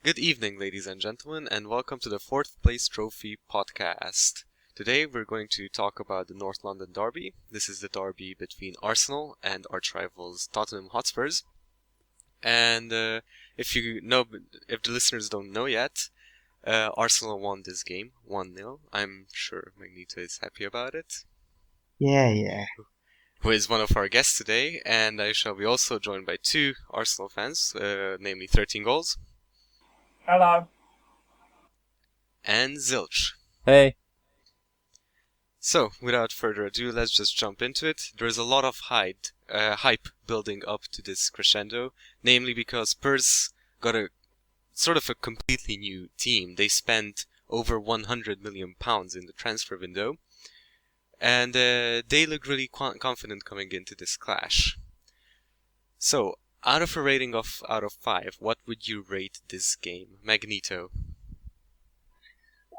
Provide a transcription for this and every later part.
Good evening, ladies and gentlemen, and welcome to the Fourth Place Trophy podcast. Today we're going to talk about the North London Derby. This is the derby between Arsenal and arch rivals Tottenham Hotspurs. And if the listeners don't know yet, Arsenal won this game 1-0. I'm sure Magneto is happy about it. Yeah. Who is one of our guests today, and I shall be also joined by two Arsenal fans, namely Thirteengoals Hello. and Zilch. Hey. So, without further ado, let's just jump into it. There's a lot of hype building up to this crescendo, namely because Spurs got a sort of a completely new team. They spent over £100 million in the transfer window, and they look really confident coming into this clash. So, out of a rating of out of 5, what would you rate this game? Magneto.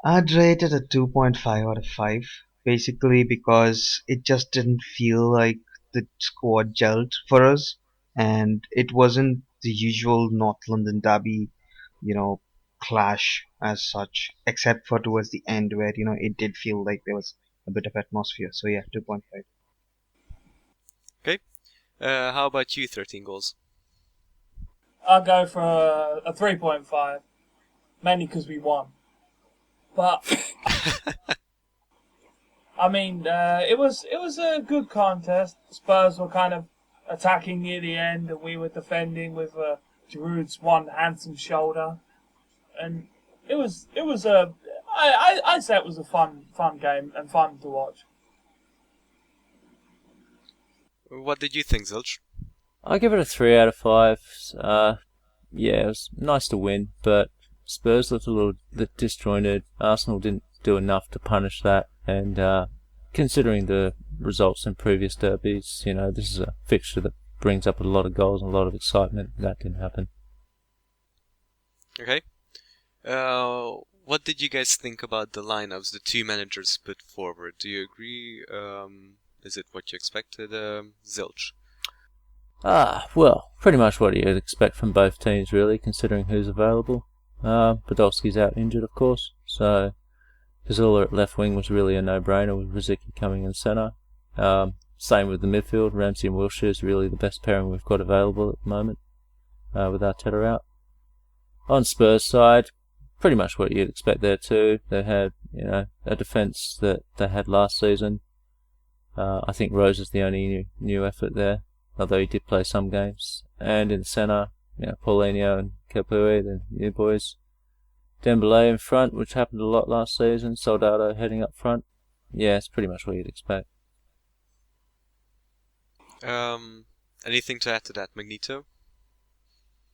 I'd rate it a 2.5 out of 5, basically because it just didn't feel like the squad gelled for us, and it wasn't the usual North London derby, clash as such, except for towards the end where, it did feel like there was a bit of atmosphere. So yeah, 2.5. Okay. How about you, Thirteengoals? I'll go for a 3.5, mainly because we won. But I mean, it was a good contest. Spurs were kind of attacking near the end, and we were defending with Giroud's one handsome shoulder, and I'd say it was a fun game and fun to watch. What did you think, Zilch? I'll give it a 3 out of 5. Yeah, it was nice to win, but Spurs looked a little disjointed. Arsenal didn't do enough to punish that, and considering the results in previous derbies, this is a fixture that brings up a lot of goals and a lot of excitement. That didn't happen. Okay. What did you guys think about the lineups the two managers put forward? Do you agree? Is it what you expected, Zilch? Well, pretty much what you'd expect from both teams, really, considering who's available. Podolski's out injured, of course, so Kazula at left wing was really a no-brainer with Rosicky coming in centre. Same with the midfield. Ramsey and Wilshere is really the best pairing we've got available at the moment, with Arteta out. On Spurs' side, pretty much what you'd expect there too. They had, a defence that they had last season. I think Rose is the only new effort there, although he did play some games. And in the centre, Paulinho and Capoue, the new boys. Dembele in front, which happened a lot last season. Soldado heading up front. Yeah, it's pretty much what you'd expect. Anything to add to that, Magneto?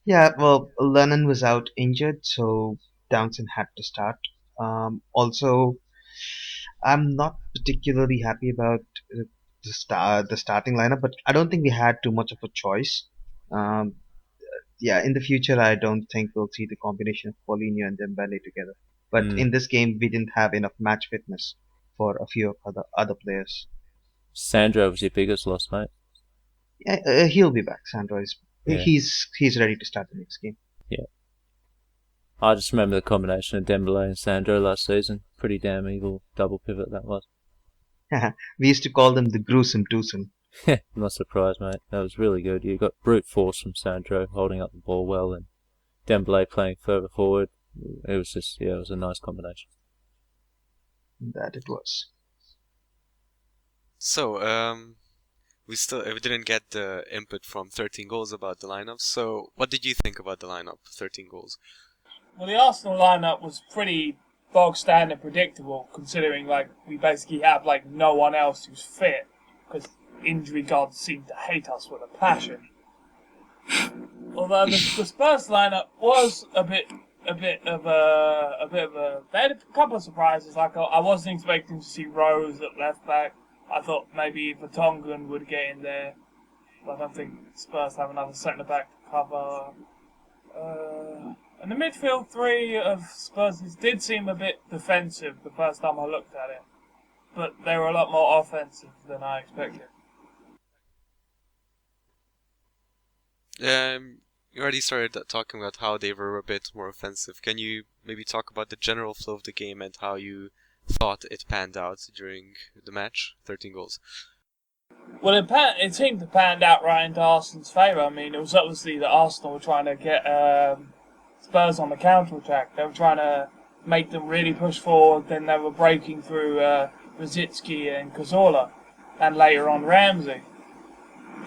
Yeah, well, Lennon was out injured, so Townsend had to start. Also, I'm not particularly happy about the starting lineup, but I don't think we had too much of a choice. Um, yeah, in the future, I don't think we'll see the combination of Paulinho and Dembele together. But in this game, we didn't have enough match fitness for a few of other players. Sandro was your biggest loss, mate. Yeah, he'll be back. Sandro is Yeah. he's ready to start the next game. Yeah. I just remember the combination of Dembele and Sandro last season. Pretty damn evil double pivot that was. We used to call them the gruesome twosome. I'm not surprised, mate. That was really good. You got brute force from Sandro holding up the ball well, and Dembele playing further forward. It was just, it was a nice combination. That it was. So, we didn't get the input from Thirteengoals about the lineup. So, what did you think about the lineup, Thirteengoals? Well, the Arsenal lineup was pretty bog standard, predictable, considering we basically have no one else who's fit, because injury gods seem to hate us with a passion. Although the Spurs lineup was a bit of a. They had a couple of surprises. I wasn't expecting to see Rose at left back. I thought maybe Vertonghen would get in there, but I don't think Spurs have another centre back to cover. And the midfield three of Spurs did seem a bit defensive the first time I looked at it, but they were a lot more offensive than I expected. you already started talking about how they were a bit more offensive. Can you maybe talk about the general flow of the game and how you thought it panned out during the match? 13 goals. Well, it seemed to pan out right into Arsenal's favour. I mean, it was obviously that Arsenal were trying to get Spurs on the counter-attack. They were trying to make them really push forward, then they were breaking through Rosicki and Cazorla, and later on Ramsey.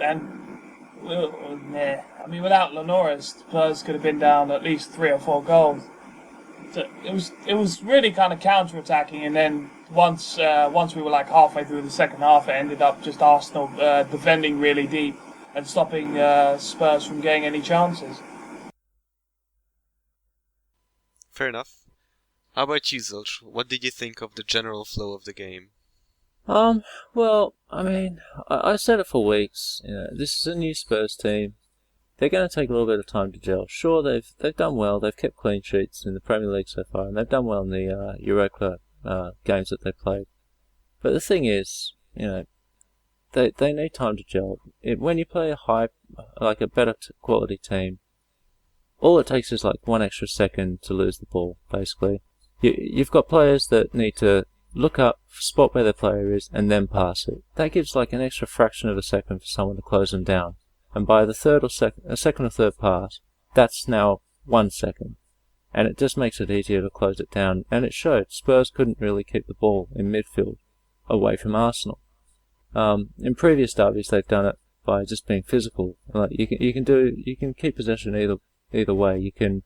And, I mean, without Lenoris, Spurs could have been down at least 3 or 4 goals. So it was really kind of counter-attacking, and then once we were like halfway through the second half, it ended up just Arsenal defending really deep and stopping Spurs from getting any chances. Fair enough. How about you, Zilch? What did you think of the general flow of the game? Well, I mean, I said it for weeks. You know, this is a new Spurs team. They're going to take a little bit of time to gel. Sure, they've done well. They've kept clean sheets in the Premier League so far, and they've done well in the Europa games that they played. But the thing is, you know, they need time to gel. When you play a better quality team, all it takes is like 1 extra second to lose the ball, basically. You've got players that need to look up, spot where their player is, and then pass it. That gives like an extra fraction of a second for someone to close them down. And by the second or third pass, that's now 1 second. And it just makes it easier to close it down. And it showed. Spurs couldn't really keep the ball in midfield away from Arsenal. In previous derbies, they've done it by just being physical. Like you can keep possession either way. You can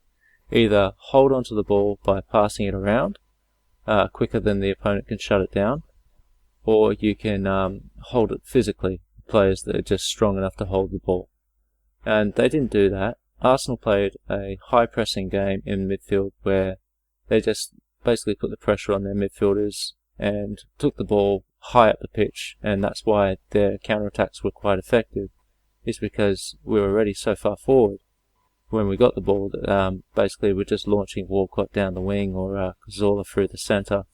either hold onto the ball by passing it around quicker than the opponent can shut it down, or you can hold it physically. Players that are just strong enough to hold the ball. And they didn't do that. Arsenal played a high pressing game in midfield where they just basically put the pressure on their midfielders and took the ball high up the pitch, and that's why their counter-attacks were quite effective, is because we were already so far forward when we got the ball that basically we're just launching Walcott down the wing or Cazorla through the centre.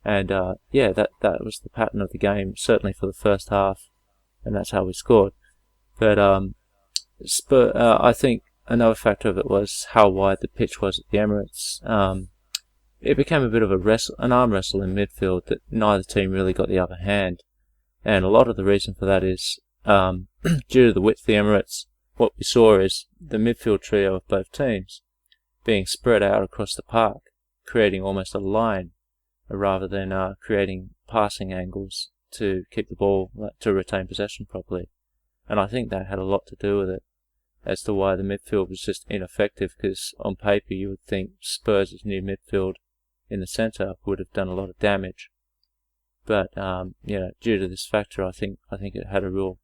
And that was the pattern of the game, certainly for the first half. And that's how we scored. But I think another factor of it was how wide the pitch was at the Emirates. It became a bit of an arm wrestle in midfield that neither team really got the upper hand. And a lot of the reason for that is due to the width of the Emirates. What we saw is the midfield trio of both teams being spread out across the park, creating almost a line rather than creating passing angles to keep the ball, to retain possession properly. And I think that had a lot to do with it, as to why the midfield was just ineffective, because on paper you would think Spurs' new midfield in the centre would have done a lot of damage. But, due to this factor, I think it had a real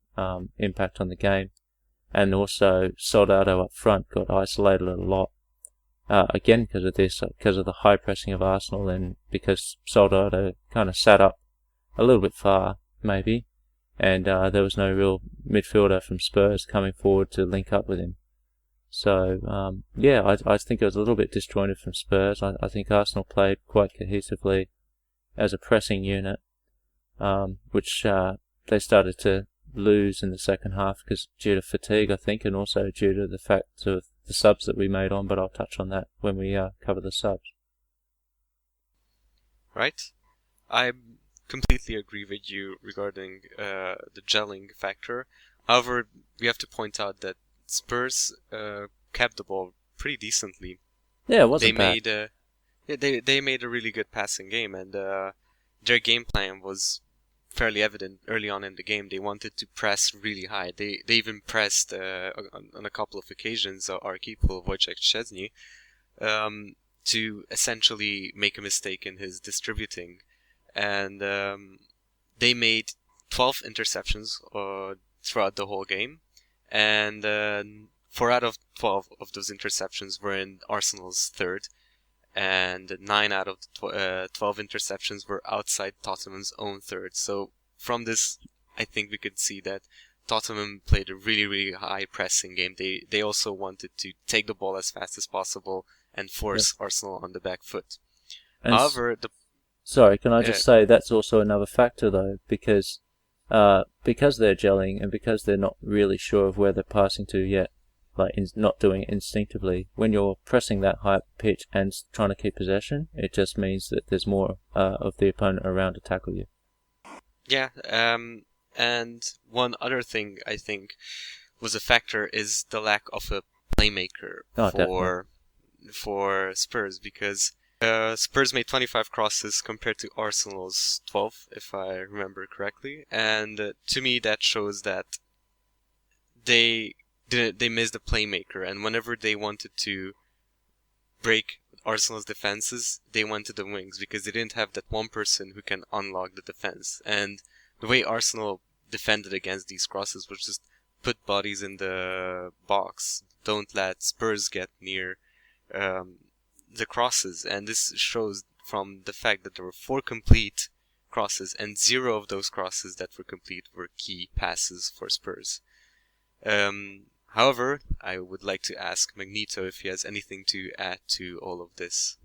impact on the game. And also, Soldado up front got isolated a lot. Again, because of this, because of the high pressing of Arsenal, and because Soldado kind of sat up a little bit far, maybe, and there was no real midfielder from Spurs coming forward to link up with him. So, I think it was a little bit disjointed from Spurs. I think Arsenal played quite cohesively as a pressing unit, which they started to lose in the second half because due to fatigue, I think, and also due to the fact of the subs that we made on, but I'll touch on that when we cover the subs. Right. I completely agree with you regarding the gelling factor. However, we have to point out that Spurs kept the ball pretty decently. Yeah, it wasn't bad. They made a really good passing game, and their game plan was fairly evident early on in the game. They wanted to press really high. They even pressed on a couple of occasions our keeper Wojciech Szczesny to essentially make a mistake in his distributing. And they made 12 interceptions throughout the whole game, and 4 out of 12 of those interceptions were in Arsenal's third, and 9 out of 12 interceptions were outside Tottenham's own third. So from this, I think we could see that Tottenham played a really, really high pressing game. They also wanted to take the ball as fast as possible and force Arsenal on the back foot. And however, sorry, can I just say that's also another factor though, because they're gelling and because they're not really sure of where they're passing to yet. like not doing it instinctively. When you're pressing that high pitch and trying to keep possession, it just means that there's more of the opponent around to tackle you. Yeah, and one other thing I think was a factor is the lack of a playmaker for Spurs, because Spurs made 25 crosses compared to Arsenal's 12, if I remember correctly, and to me that shows that they missed the playmaker, and whenever they wanted to break Arsenal's defenses, they went to the wings because they didn't have that one person who can unlock the defense. And the way Arsenal defended against these crosses was just put bodies in the box, don't let Spurs get near the crosses. And this shows from the fact that there were 4 complete crosses, and 0 of those crosses that were complete were key passes for Spurs. However, I would like to ask Magneto if he has anything to add to all of this.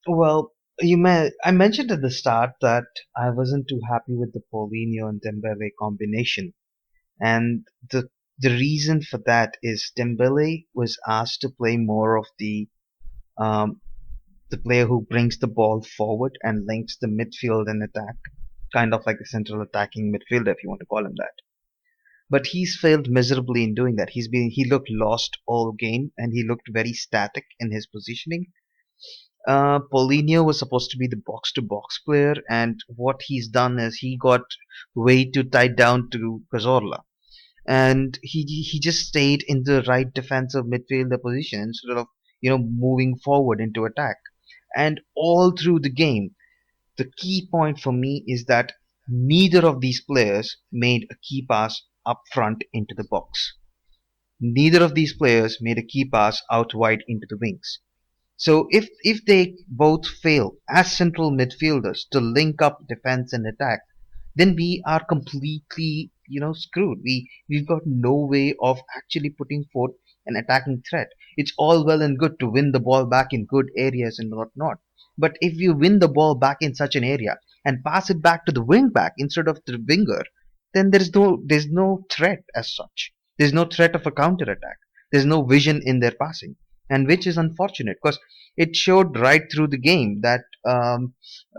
Well, I mentioned at the start that I wasn't too happy with the Paulinho and Dembele combination, and the reason for that is Dembele was asked to play more of the player who brings the ball forward and links the midfield and attack, kind of like a central attacking midfielder, if you want to call him that. But he's failed miserably in doing that. He looked lost all game, and he looked very static in his positioning. Paulinho was supposed to be the box-to-box player, and what he's done is he got way too tied down to Cazorla, and he just stayed in the right defensive midfielder position instead of moving forward into attack. And all through the game, the key point for me is that neither of these players made a key pass up front into the box. Neither of these players made a key pass out wide into the wings. So if they both fail as central midfielders to link up defense and attack, then we are completely screwed. We've got no way of actually putting forth an attacking threat. It's all well and good to win the ball back in good areas and whatnot, but if you win the ball back in such an area and pass it back to the wing back instead of the winger, then there's no threat as such. There's no threat of a counter attack. There's no vision in their passing, and which is unfortunate because it showed right through the game that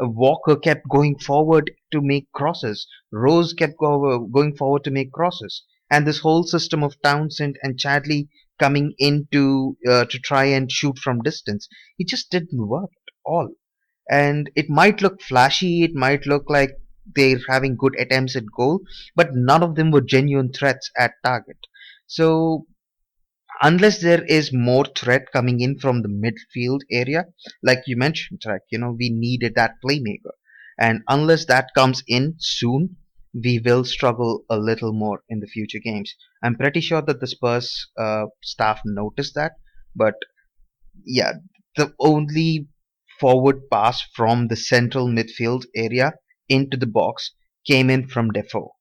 Walker kept going forward to make crosses. Rose kept going forward to make crosses. And this whole system of Townsend and Chadley coming in to try and shoot from distance, it just didn't work at all. And it might look flashy, it might look like they're having good attempts at goal, but none of them were genuine threats at target. So unless there is more threat coming in from the midfield area, like you mentioned, Trek, we needed that playmaker. And unless that comes in soon, we will struggle a little more in the future games. I'm pretty sure that the Spurs staff noticed that, but yeah, the only forward pass from the central midfield area into the box came in from Defoe.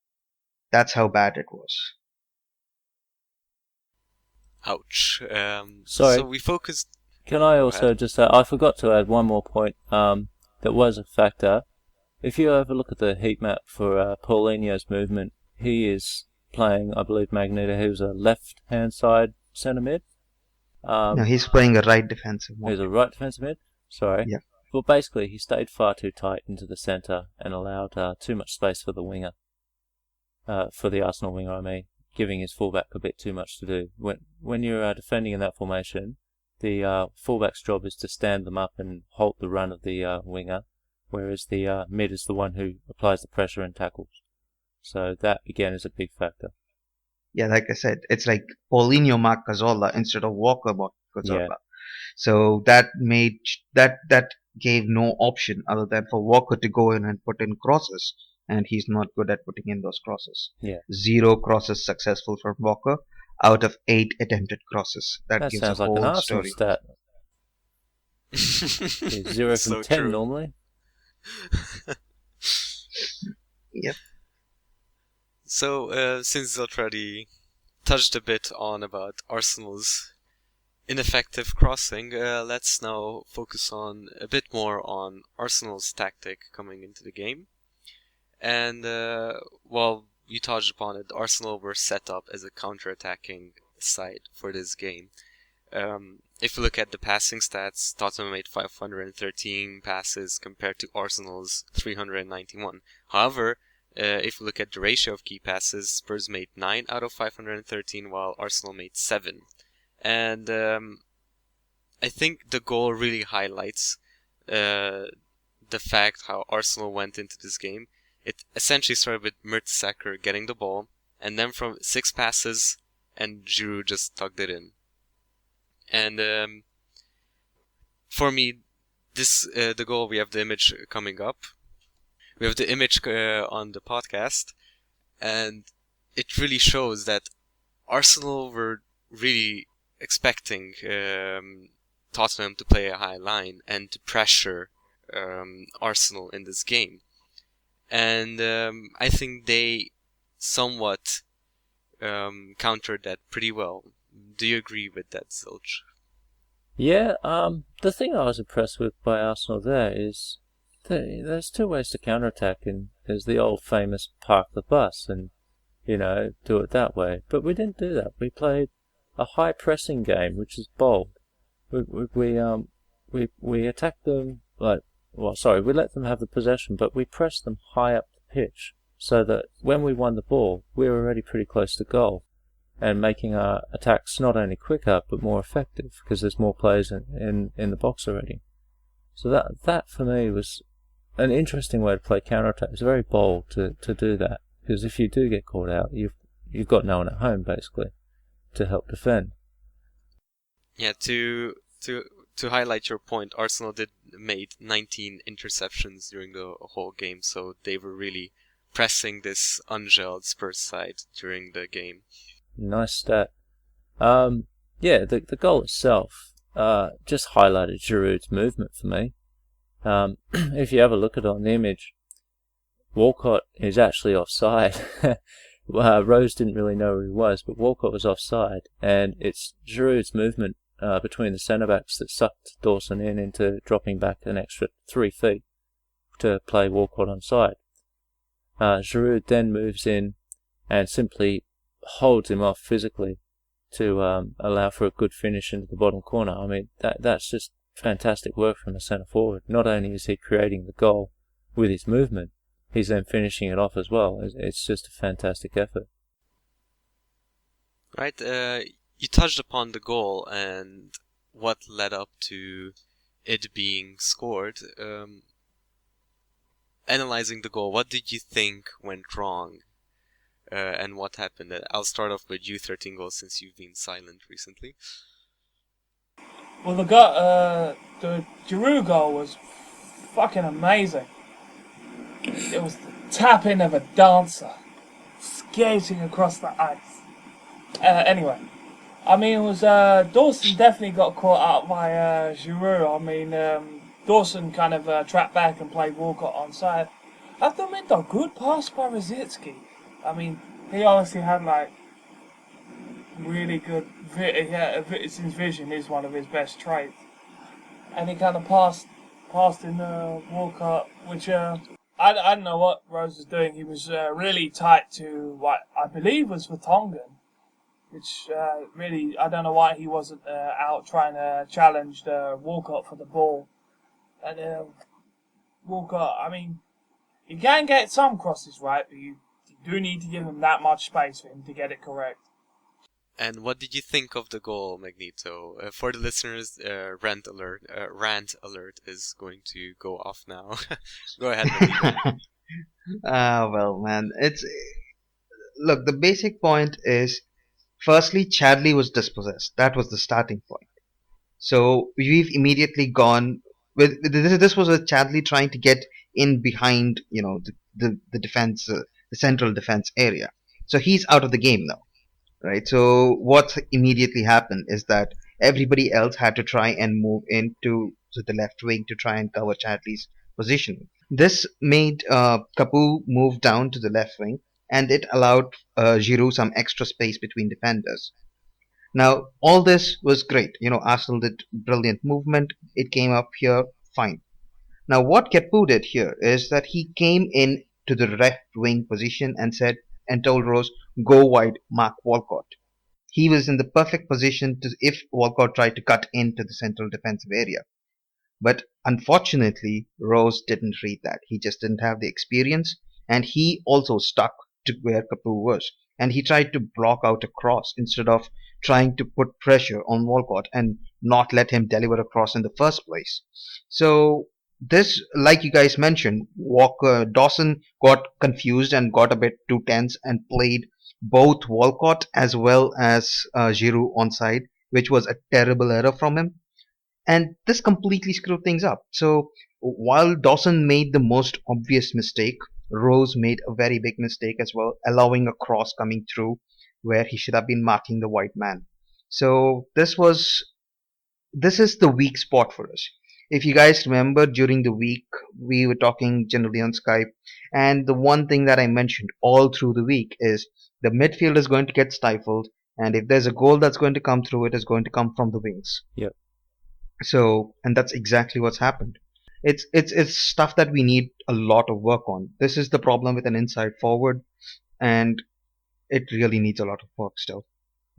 That's how bad it was. Ouch. Sorry. So we focused. Can I also just I forgot to add one more point that was a factor. If you ever look at the heat map for Paulinho's movement, he is playing, I believe, Magneto, who's a left-hand side centre mid. No, he's playing a right defensive mid. He's a right defensive mid? Sorry. Yeah. Well, basically, he stayed far too tight into the centre and allowed too much space for the winger. For the Arsenal winger, I mean, giving his fullback a bit too much to do. When you're defending in that formation, the fullback's job is to stand them up and halt the run of the winger, whereas the mid is the one who applies the pressure and tackles. So that, again, is a big factor. Yeah, like I said, it's like Paulinho marked Cazorla instead of Walker marked Cazorla. Yeah. So that gave no option other than for Walker to go in and put in crosses, and he's not good at putting in those crosses. Yeah. 0 crosses successful from Walker out of 8 attempted crosses. That gives sounds a whole like an Arsenal story. Stat. 0 from 10 true. normally. Yep. So, since Zilch already touched a bit on about Arsenal's ineffective crossing, let's now focus on a bit more on Arsenal's tactic coming into the game. And, well, you touched upon it. Arsenal were set up as a counter-attacking side for this game. If you look at the passing stats, Tottenham made 513 passes compared to Arsenal's 391. However, if you look at the ratio of key passes, Spurs made 9 out of 513, while Arsenal made 7. And I think the goal really highlights the fact how Arsenal went into this game. It essentially started with Mertesacker getting the ball, and then from 6 passes, and Giroud just tugged it in. And for me, this the goal. We have the image coming up. We have the image on the podcast, and it really shows that Arsenal were really expecting Tottenham to play a high line and to pressure Arsenal in this game. And I think they somewhat countered that pretty well. Do you agree with that, Zilch? Yeah, the thing I was impressed with by Arsenal there is there's 2 ways to counterattack, and there's the old famous park the bus and, do it that way. But we didn't do that. We played a high pressing game, which is bold. We attacked them we let them have the possession, but we pressed them high up the pitch so that when we won the ball, we were already pretty close to goal, and making our attacks not only quicker but more effective because there's more players in the box already. So that for me was an interesting way to play counter-attack. It's very bold to do that, because if you do get caught out, you've got no one at home basically to help defend. Yeah, to highlight your point, Arsenal made 19 interceptions during the whole game, so they were really pressing this ungelled Spurs side during the game. Nice stat. The goal itself just highlighted Giroud's movement for me. If you have a look at it on the image, Walcott is actually offside. Rose didn't really know where he was, but Walcott was offside, and it's Giroud's movement between the centre-backs that sucked Dawson into dropping back an extra 3 feet to play Walcott onside. Giroud then moves in and simply holds him off physically to allow for a good finish into the bottom corner. I mean, that's just fantastic work from a centre-forward. Not only is he creating the goal with his movement, he's then finishing it off as well. It's just a fantastic effort. Right, you touched upon the goal and what led up to it being scored. Analyzing the goal, what did you think went wrong? And what happened? I'll start off with you, Thirteengoals, since you've been silent recently. Well, the Giroud goal was fucking amazing. It was the tap-in of a dancer skating across the ice. Anyway, I mean, it was Dawson definitely got caught out by Giroud. I mean, Dawson kind of trapped back and played Walcott onside. I thought it a good pass by Rosicky. I mean, he obviously had really good. His vision is one of his best traits, and he kind of passed in Walcott, which I don't know what Rose was doing. He was really tight to what I believe was Vertonghen, which really I don't know why he wasn't out trying to challenge Walcott for the ball. And Walcott, I mean, you can get some crosses right, but you do need to give him that much space for him to get it correct. And what did you think of the goal, Magneto? For the listeners, rant alert is going to go off now. Go ahead, Magneto. Well, man, look. The basic point is, firstly, Chadley was dispossessed. That was the starting point. So we've immediately gone with this was a Chadley trying to get in behind, the defense, the central defense area. So he's out of the game now. Right. So what immediately happened is that everybody else had to try and move into the left wing to try and cover Chadley's position. This made Capoue move down to the left wing, and it allowed Giroud some extra space between defenders. Now, all this was great. Arsenal did brilliant movement. It came up here, fine. Now, what Capoue did here is that he came in to the left wing position and said, and told Rose, "Go wide, mark Walcott." He was in the perfect position to if Walcott tried to cut into the central defensive area. But unfortunately, Rose didn't read that. He just didn't have the experience, and he also stuck to where Kapoor was. And he tried to block out a cross instead of trying to put pressure on Walcott and not let him deliver a cross in the first place. So this, like you guys mentioned, Walker Dawson got confused and got a bit too tense and played both Walcott as well as Giroud onside, which was a terrible error from him, and this completely screwed things up. So while Dawson made the most obvious mistake, Rose made a very big mistake as well, allowing a cross coming through where he should have been marking the white man. So this is the weak spot for us. If you guys remember, during the week we were talking generally on Skype, and the one thing that I mentioned all through the week is the midfield is going to get stifled, and if there's a goal that's going to come through, it is going to come from the wings. Yep. So, and that's exactly what's happened. It's stuff that we need a lot of work on. This is the problem with an inside forward, and it really needs a lot of work still.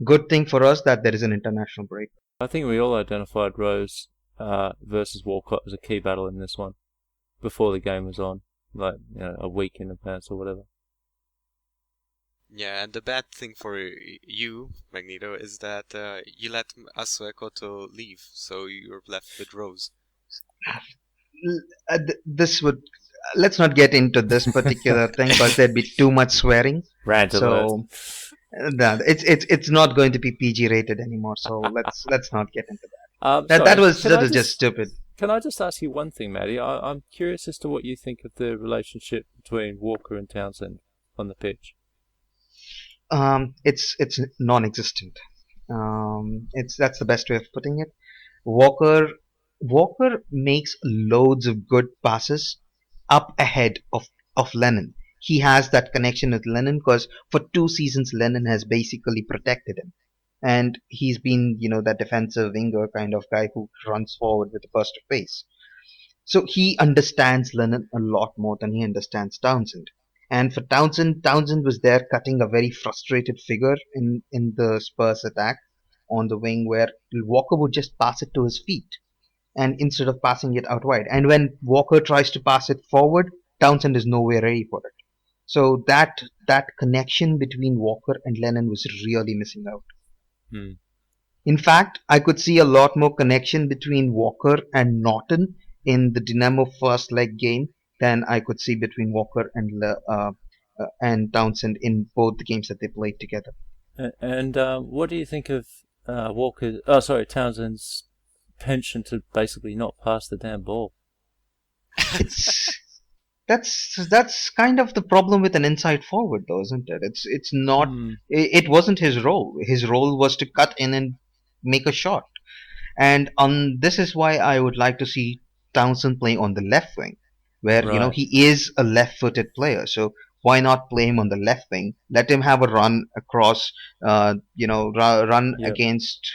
Good thing for us that there is an international break. I think we all identified Rose versus Walcott as a key battle in this one before the game was on, like a week in advance or whatever. Yeah, and the bad thing for you, Magneto, is that you let Asuekoto leave, so you're left with Rose. This would let's not get into this particular thing because there'd be too much swearing. Rant alert. So it's not going to be PG rated anymore. So let's not get into that. That was just stupid. Can I just ask you one thing, Maddy? I'm curious as to what you think of the relationship between Walker and Townsend on the pitch. It's non-existent. That's the best way of putting it. Walker makes loads of good passes up ahead of Lennon. He has that connection with Lennon because for 2 seasons Lennon has basically protected him, and he's been that defensive winger kind of guy who runs forward with a burst of pace. So he understands Lennon a lot more than he understands Townsend. And for Townsend was there cutting a very frustrated figure in the Spurs attack on the wing where Walker would just pass it to his feet and instead of passing it out wide. And when Walker tries to pass it forward, Townsend is nowhere ready for it. So that connection between Walker and Lennon was really missing out. In fact, I could see a lot more connection between Walker and Norton in the Dynamo first leg game than I could see between Walker and Townsend in both the games that they played together. And what do you think of Townsend's penchant to basically not pass the damn ball? That's kind of the problem with an inside forward, though, isn't it? It's not. It wasn't his role. His role was to cut in and make a shot. And this is why I would like to see Townsend play on the left wing, where he is a left-footed player. So why not play him on the left wing? Let him have a run across, against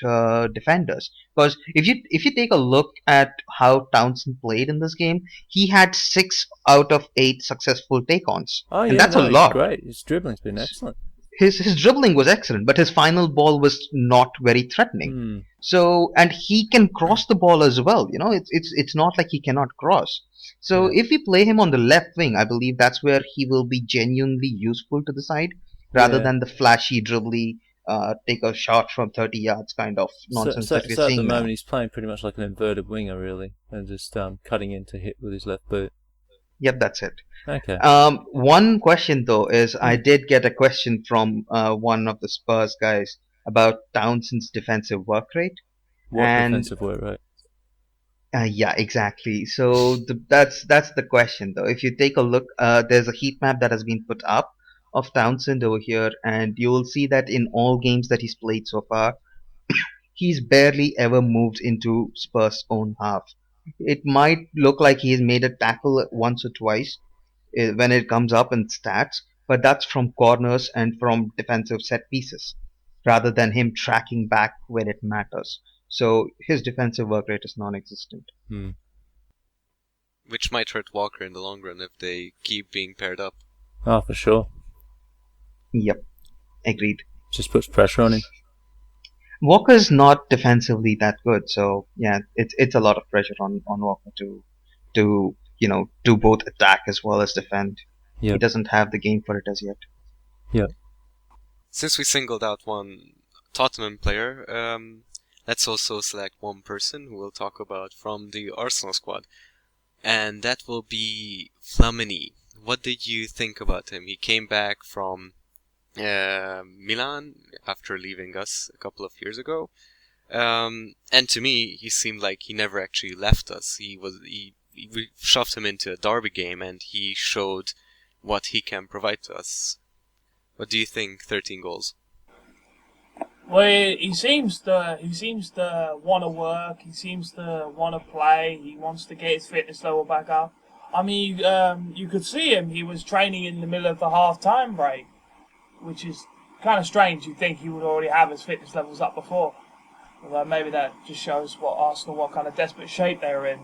defenders. Because if you take a look at how Townsend played in this game, he had 6 out of 8 successful take-ons, and that's a lot. Great, his dribbling's been excellent. His dribbling was excellent, but his final ball was not very threatening. So, and he can cross the ball as well. It's not like he cannot cross. So if we play him on the left wing, I believe that's where he will be genuinely useful to the side, rather than the flashy, dribbly, take a shot from 30 yards kind of nonsense that we're seeing at the moment now. He's playing pretty much like an inverted winger, really, and just cutting in to hit with his left boot. Yep, that's it. Okay. One question though is I did get a question from one of the Spurs guys about Townsend's defensive work rate. What defensive work rate? Yeah, exactly. So that's the question though. If you take a look, there's a heat map that has been put up of Townsend over here, and you will see that in all games that he's played so far, he's barely ever moved into Spurs' own half. It might look like he's made a tackle once or twice when it comes up in stats, but that's from corners and from defensive set pieces, rather than him tracking back when it matters. So his defensive work rate is non-existent. Which might hurt Walker in the long run if they keep being paired up. Oh, for sure. Yep, agreed. Just puts pressure on him. Walker's not defensively that good, so yeah, it's a lot of pressure on Walker to do both attack as well as defend. He Yep. doesn't have the game for it as yet. Yep. Since we singled out one Tottenham player, let's also select one person who we'll talk about from the Arsenal squad, and that will be Flamini. What did you think about him? He came back from Milan after leaving us a couple of years ago. And to me, he seemed like he never actually left us. We shoved him into a derby game, and he showed what he can provide to us. What do you think, 13 goals? Well, he seems to want to work. He seems to want to play. He wants to get his fitness level back up. I mean, you could see him. He was training in the middle of the half-time break, which is kind of strange. You'd think he would already have his fitness levels up before. Although maybe that just shows what kind of desperate shape they were in.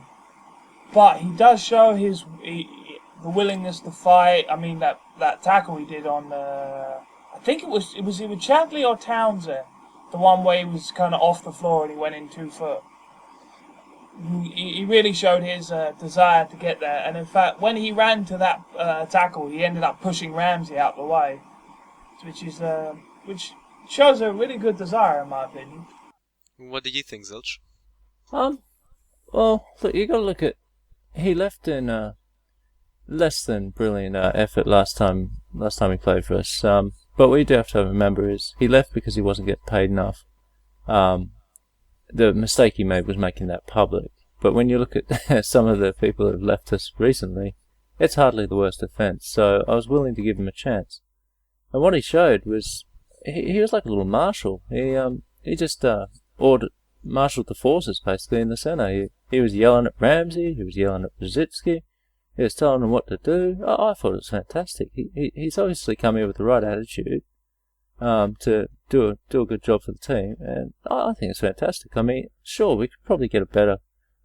But he does show the willingness to fight. I mean, that tackle he did on I think it was either Chadley or Townsend, the one where he was kind of off the floor and he went in 2 foot. He really showed his desire to get there, and in fact, when he ran to that tackle, he ended up pushing Ramsey out the way, which shows a really good desire, in my opinion. What did you think, Zilch? Well, look, you got to look at. He left in less than brilliant effort last time he played for us. But what you do have to remember is he left because he wasn't getting paid enough. The mistake he made was making that public. But when you look at some of the people that have left us recently, it's hardly the worst offence. So I was willing to give him a chance. And what he showed was he was like a little marshal. He just marshaled the forces basically in the centre. He was yelling at Ramsey. He was yelling at Brzezinski. He was telling them what to do. I thought it was fantastic. He's obviously come here with the right attitude to do a good job for the team, and I think it's fantastic. I mean, sure, we could probably get a better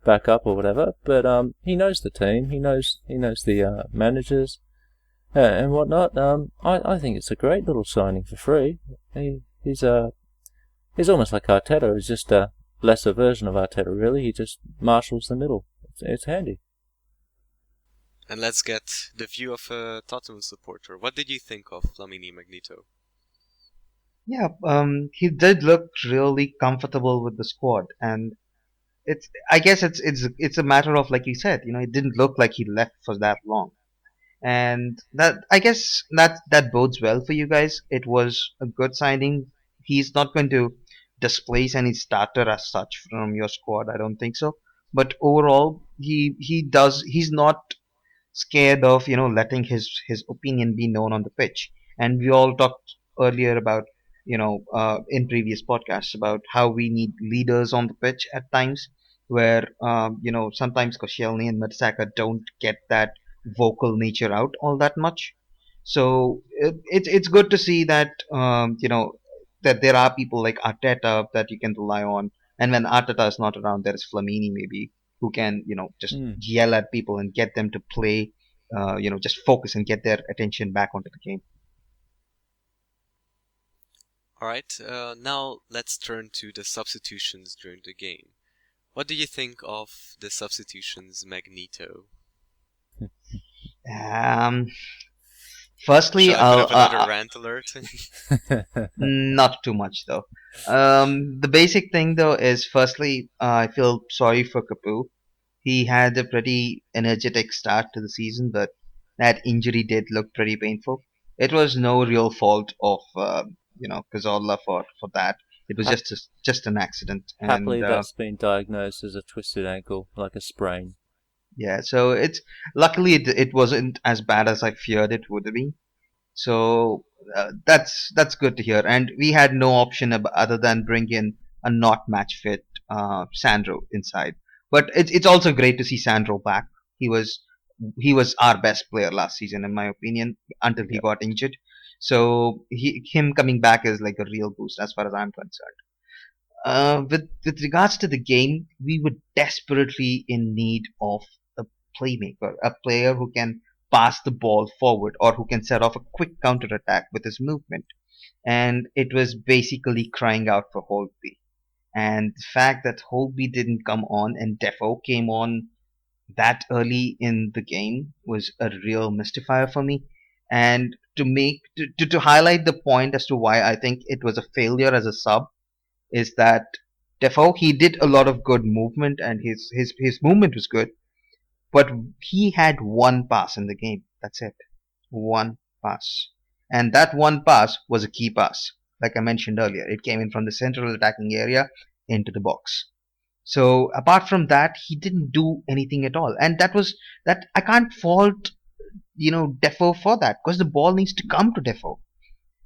backup or whatever, but he knows the team. He knows the managers and whatnot. I think it's a great little signing for free. He's almost like Arteta. He's just a lesser version of Arteta, really. He just marshals the middle. It's handy. And let's get the view of a Tottenham supporter. What did you think of Flamini Magneto? Yeah, he did look really comfortable with the squad, and I guess it's a matter of, like you said, it didn't look like he left for that long, and that I guess that bodes well for you guys. It was a good signing. He's not going to displace any starter as such from your squad. I don't think so. But overall, he's not scared of letting his opinion be known on the pitch. And we all talked earlier about in previous podcasts about how we need leaders on the pitch at times, where sometimes Koscielny and Mertesacker don't get that vocal nature out all that much. So it's good to see that that there are people like Arteta that you can rely on, and when Arteta is not around, there is Flamini maybe who can just yell at people and get them to play, just focus and get their attention back onto the game. Alright, now let's turn to the substitutions during the game. What do you think of the substitutions, Magneto? Firstly, Shall I put up another rant alert? Not too much though. The basic thing though is, firstly, I feel sorry for Capu. He had a pretty energetic start to the season, but that injury did look pretty painful. It was no real fault of Cazorla for that. It was just an accident. Happily, And that's been diagnosed as a twisted ankle, like a sprain. yeah, so luckily it wasn't as bad as I feared it would be. So that's good to hear. And we had no option other than bring in a not match fit Sandro inside. But it's also great to see Sandro back. He was our best player last season, in my opinion, until he got injured. So him coming back is like a real boost as far as I'm concerned. With regards to the game, we were desperately in need of a playmaker, a player who can pass the ball forward or who can set off a quick counter attack with his movement. And it was basically crying out for Holtby. And the fact that Holtby didn't come on and Defoe came on that early in the game was a real mystifier for me. And to highlight the point as to why I think it was a failure as a sub is that Defoe, he did a lot of good movement and his movement was good, but he had one pass in the game. That's it. One pass. And that one pass was a key pass. Like I mentioned earlier, it came in from the central attacking area into the box. So apart from that, he didn't do anything at all. And that I can't fault, Defoe for that because the ball needs to come to Defoe.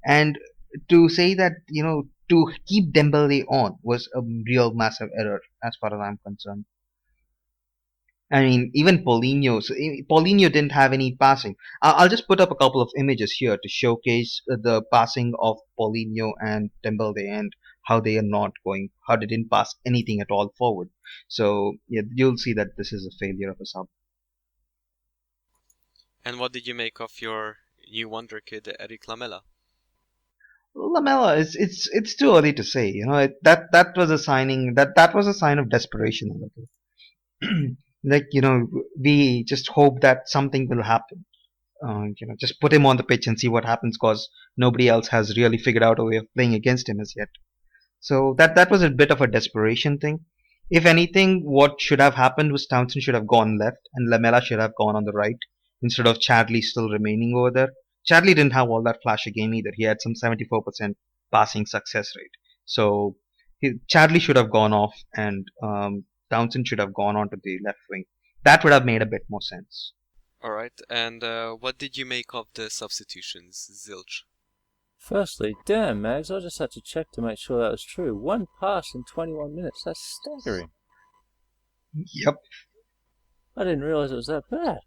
And to say that, to keep Dembele on was a real massive error as far as I'm concerned. I mean, even Paulinho didn't have any passing. I'll just put up a couple of images here to showcase the passing of Paulinho and Dembele and how they are not going, how they didn't pass anything at all forward. So yeah, you'll see that this is a failure of a sub. And what did you make of your new wonder kid, Eric Lamela? Lamela, it's too early to say. That was a signing that was a sign of desperation a little. Like, we just hope that something will happen. Just put him on the pitch and see what happens because nobody else has really figured out a way of playing against him as yet. So that was a bit of a desperation thing. If anything, what should have happened was Townsend should have gone left and Lamela should have gone on the right instead of Chadley still remaining over there. Chadley didn't have all that flashy game either. He had some 74% passing success rate. So Chadley should have gone off and Townsend should have gone on to the left wing. That would have made a bit more sense. Alright, and what did you make of the substitutions, Zilch? Firstly, damn, Mags, I just had to check to make sure that was true. One pass in 21 minutes, that's staggering. Yep. I didn't realise it was that bad.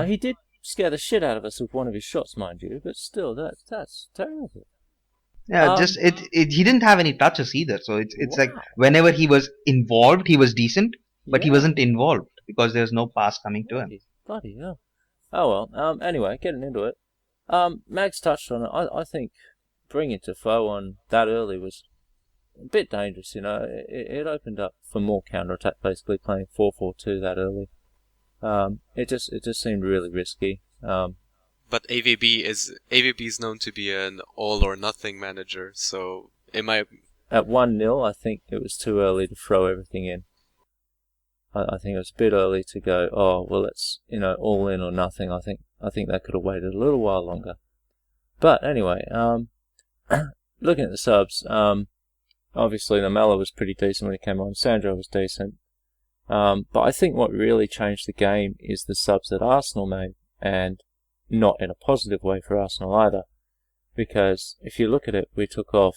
He did scare the shit out of us with one of his shots, mind you, but still, that's terrible. Yeah, he didn't have any touches either. So it's like whenever he was involved, he was decent, but he wasn't involved because there's no pass coming to him. Bloody hell. Oh well. Anyway, getting into it. Mags touched on it. I think bringing Defoe on that early was a bit dangerous. It opened up for more counter attack. Basically, playing 4-4-2 that early. It just seemed really risky. But AVB is known to be an all or nothing manager, so it might. At 1-0, I think it was too early to throw everything in. I think it was a bit early to go, oh well, it's all in or nothing. I think they could have waited a little while longer. But anyway, looking at the subs, obviously Lamela was pretty decent when he came on. Sandro was decent. But I think what really changed the game is the subs that Arsenal made, and not in a positive way for Arsenal either. Because if you look at it, we took off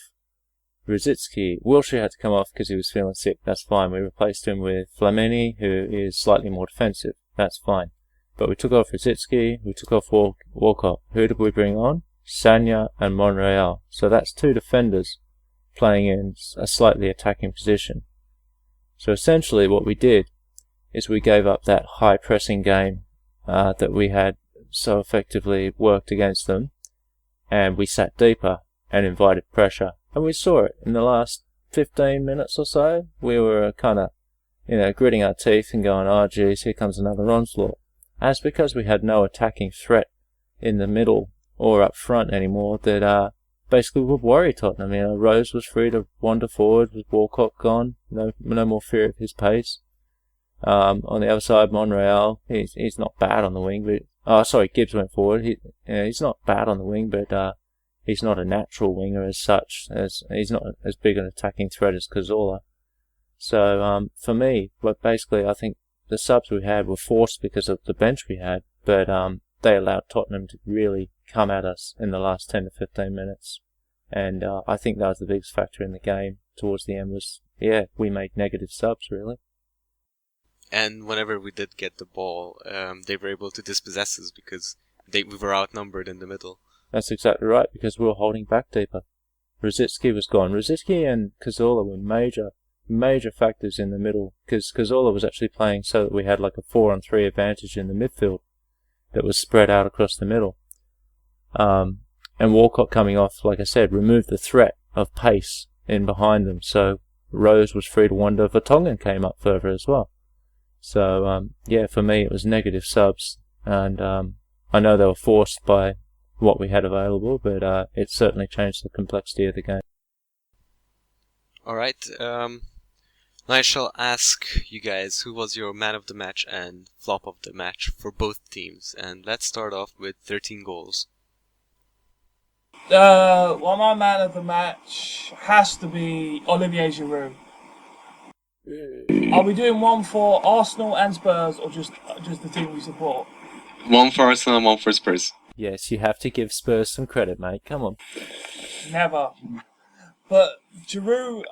Rosicky. Wilshere had to come off because he was feeling sick. That's fine. We replaced him with Flamini, who is slightly more defensive. That's fine. But we took off Rosicky. We took off Walcott. Who did we bring on? Sagna and Monreal. So that's two defenders playing in a slightly attacking position. So essentially what we did is we gave up that high pressing game that we had so effectively worked against them, and we sat deeper and invited pressure. And we saw it in the last 15 minutes or so. We were kind of, gritting our teeth and going, oh geez, here comes another onslaught. And it's because we had no attacking threat in the middle or up front anymore that basically would worry Tottenham. Rose was free to wander forward with Walcott gone. No more fear of his pace. On the other side, Monreal, he's not bad on the wing, but Gibbs went forward. He's not bad on the wing, but he's not a natural winger as such. He's not as big an attacking threat as Cazorla. So for me, basically I think the subs we had were forced because of the bench we had, but they allowed Tottenham to really come at us in the last 10 to 15 minutes. And I think that was the biggest factor in the game towards the end was, we made negative subs, really. And whenever we did get the ball, they were able to dispossess us because we were outnumbered in the middle. That's exactly right, because we were holding back deeper. Rosicky was gone. Rosicky and Cazorla were major factors in the middle, because Cazorla was actually playing so that we had like a 4-on-3 advantage in the midfield. that was spread out across the middle. And Walcott coming off, like I said, removed the threat of pace in behind them, so Rose was free to wander. Vertonghen came up further as well. So, yeah, for me it was negative subs, and I know they were forced by what we had available, but it certainly changed the complexity of the game. Alright, now I shall ask you guys who was your man of the match and flop of the match for both teams, and let's start off with 13Goals. Well, my man of the match has to be Olivier Giroud. Are we doing one for Arsenal and Spurs, or just the team we support? One for Arsenal and one for Spurs. Yes, you have to give Spurs some credit, mate. Come on. Never. But Giroud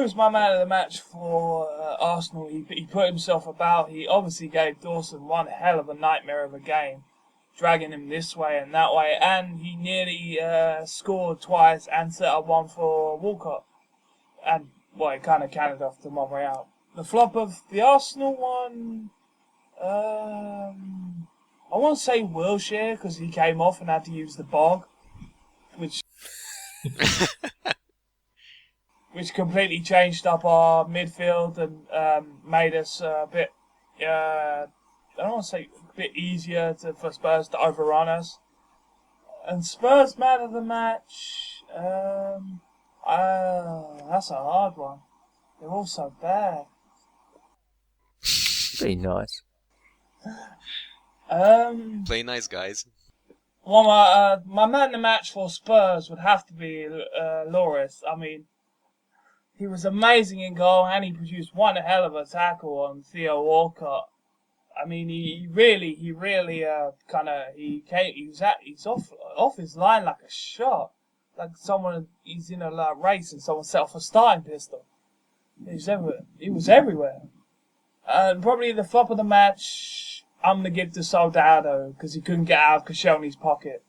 is my man of the match for Arsenal. He put himself about. He obviously gave Dawson one hell of a nightmare of a game, dragging him this way and that way, and he nearly scored twice and set up one for Walcott. And, well, he kind of counted off the one way out. The flop of the Arsenal one, I won't say Wilshere, because he came off and had to use the bog, which completely changed up our midfield and made us a bit, I don't want to say a bit easier for Spurs to overrun us. And Spurs man of the match, that's a hard one. They're all so bad. Be nice. Play nice, guys. Well, my man of the match for Spurs would have to be Loris. I mean, he was amazing in goal, and he produced one hell of a tackle on Theo Walcott. I mean, he really he's off his line like a shot, like he's in a race and someone set off a starting pistol. He was everywhere. And probably the flop of the match, I'm gonna give to Soldado because he couldn't get out of Koscielny's pocket.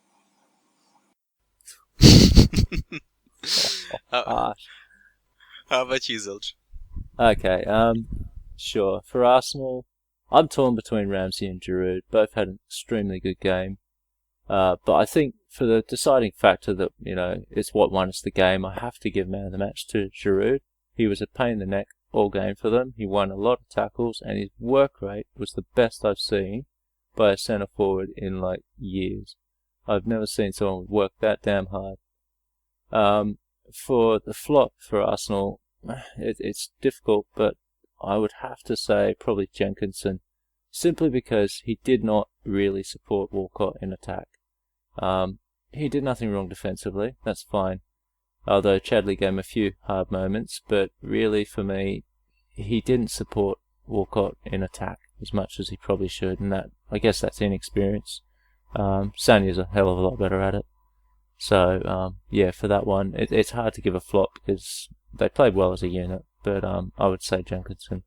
How about you, Zilch? Okay, sure. For Arsenal, I'm torn between Ramsey and Giroud. Both had an extremely good game. But I think for the deciding factor that, it's what won us the game, I have to give man of the match to Giroud. He was a pain in the neck all game for them. He won a lot of tackles, and his work rate was the best I've seen by a centre forward in years. I've never seen someone work that damn hard. For the flop for Arsenal, it's difficult, but I would have to say probably Jenkinson, simply because he did not really support Walcott in attack. He did nothing wrong defensively, that's fine. Although Chadley gave him a few hard moments, but really for me, he didn't support Walcott in attack as much as he probably should, and I guess that's inexperience. Sanya's a hell of a lot better at it. So, yeah, for that one, it's hard to give a flop because they played well as a unit, but I would say Jenkinson.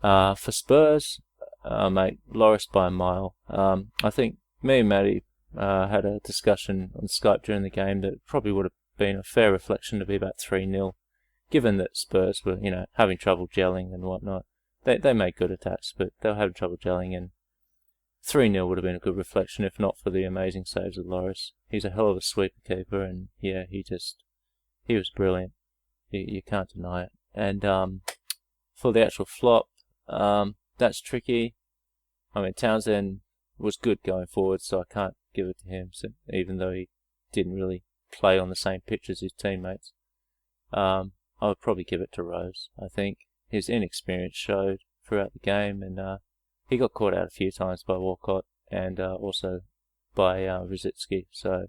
For Spurs, mate, Loris by a mile. I think me and Maddy had a discussion on Skype during the game that probably would have been a fair reflection to be about 3-0, given that Spurs were, having trouble gelling and whatnot. They made good attacks, but they were having trouble gelling, and 3-0 would have been a good reflection if not for the amazing saves of Loris. He's a hell of a sweeper keeper, and yeah, he was brilliant. You can't deny it. And for the actual flop, that's tricky. I mean, Townsend was good going forward, so I can't give it to him, even though he didn't really play on the same pitch as his teammates. I would probably give it to Rose. I think his inexperience showed throughout the game, and he got caught out a few times by Walcott and also by Rosicki, so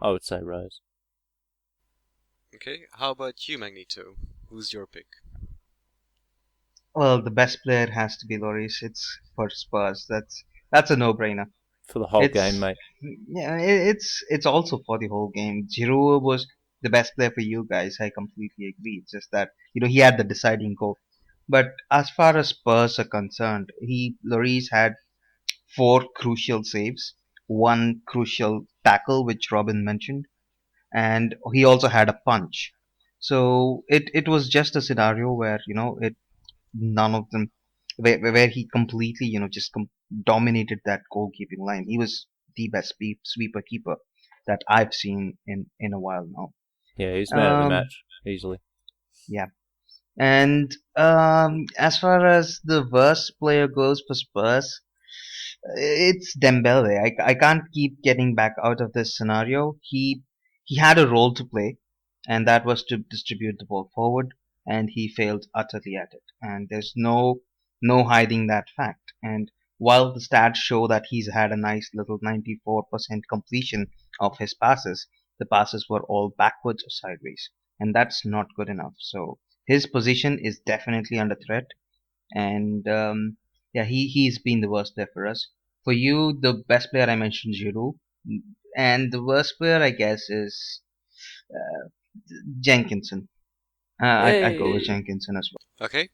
I would say Rose. Okay, how about you, Magneto? Who's your pick? Well, the best player has to be Lloris. It's for Spurs. That's a no-brainer. For the whole game, mate. Yeah, it's also for the whole game. Giroud was the best player for you guys. I completely agree. It's just that he had the deciding goal. But as far as Spurs are concerned, Lloris had 4 crucial saves, 1 crucial tackle, which Robin mentioned, and he also had a punch. So it was just a scenario where none of them where he completely just dominated that goalkeeping line. He was the best sweeper keeper that I've seen in a while now. Yeah, he's man of the Um, match, easily. yeah. And as far as the worst player goes for Spurs, it's Dembele. I can't keep getting back out of this scenario. He had a role to play, and that was to distribute the ball forward, and he failed utterly at it. And there's no hiding that fact. And while the stats show that he's had a nice little 94% completion of his passes, the passes were all backwards or sideways, and that's not good enough. So his position is definitely under threat, and yeah, he's been the worst there for us. For you, the best player I mentioned, Giroud, and the worst player I guess is uh, Jenkinson. I'd go with Yay! Jenkinson as well. Okay,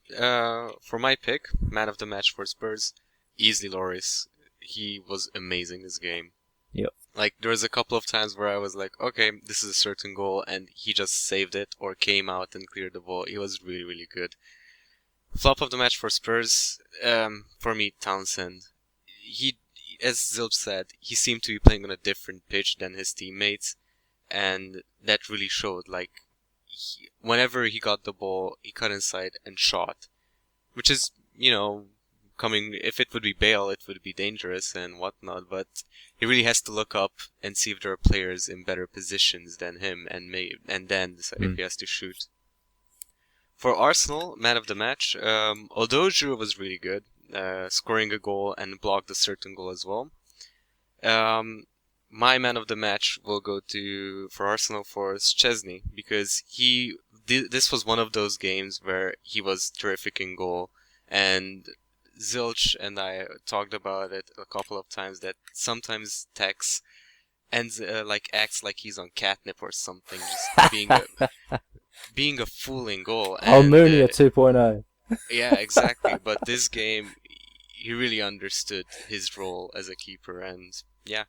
for my pick, man of the match for Spurs, easily Loris. He was amazing this game. Yep. Like, there was a couple of times where I was like, okay, this is a certain goal, and he just saved it or came out and cleared the ball. He was really, really good. Flop of the match for Spurs, for me, Townsend. He, as Zilch said, he seemed to be playing on a different pitch than his teammates, and that really showed. Like, whenever he got the ball, he cut inside and shot, which is, coming. If it would be Bale, it would be dangerous and whatnot. But he really has to look up and see if there are players in better positions than him, and then decide if he has to shoot. For Arsenal, man of the match, although Giroud was really good, scoring a goal and blocked a certain goal as well. My man of the match will go for Arsenal for Szczesny, because this was one of those games where he was terrific in goal, and Zilch and I talked about it a couple of times that sometimes Tex acts like he's on catnip or something, just being a fool in goal. Almunia 2.0. Yeah, exactly. But this game, he really understood his role as a keeper, and yeah,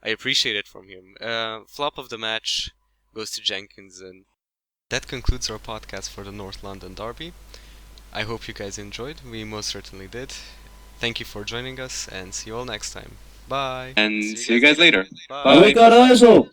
I appreciate it from him. Flop of the match goes to Jenkins, and that concludes our podcast for the North London Derby. I hope you guys enjoyed. We most certainly did. Thank you for joining us, and see you all next time. Bye. And see you guys later. Bye. Bye. We got Ozil!